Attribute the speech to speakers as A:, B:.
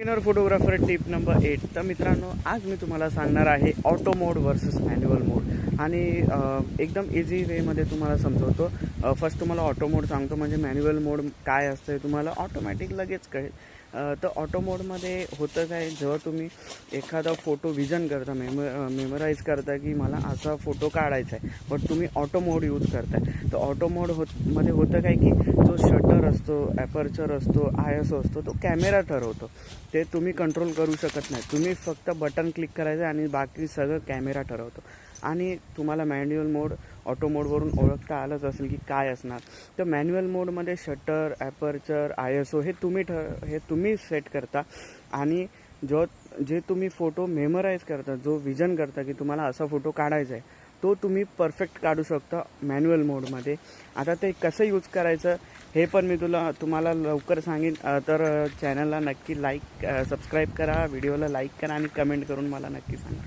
A: Beginner photographer tip number 8. तर मित्रांनो, आज मी तुम्हाला सांगणार आहे ऑटो मोड वर्सेस मॅन्युअल मोड आणि एकदम इझी वेमध्ये तुम्हाला समजवतो. फर्स्ट तुम्हाला ऑटो मोड सांगतो, म्हणजे मॅन्युअल मोड काय असतं तुम्हाला ऑटोमॅटिक लगेच कळेल. तर ऑटो मोडमध्ये होतं काय, जेव्हा तुम्ही एखादा फोटो विजन करता, मेमराईज करता की मला असा फोटो काढायचा आहे, बट तुम्ही ऑटो मोड यूज करताय. तर ऑटो मोड मध्ये होतं काय की जो शटर असतो, ॲपर्चर असतो, ISO असतो, तो कॅमेरा ठरवतो. ते तुम्ही कंट्रोल करू शकत नाही. तुम्ही फक्त बटन क्लिक करायचं आणि बाकी सगळं कॅमेरा ठरवतो. आणि तुम्हाला मॅन्युअल मोड ऑटो मोडवरून ओळखता आलंच असेल की काय असणार. तर मॅन्युअल मोडमध्ये शटर, ॲपर्चर, ISO हे तुम्ही सेट करता. आणि जे तुम्ही फोटो मेमराईज करता, जो विजन करता की तुम्हाला असा फोटो काढायचा आहे, तो तुम्ही परफेक्ट काढू शकता मॅन्युअल मोडमध्ये. आता ते कसं यूज करायचं हे पण मी तुम्हाला लवकर सांगेन. तर चॅनलला नक्की सबस्क्राईब करा, व्हिडिओला लाईक करा आणि कमेंट करून मला नक्की सांगा.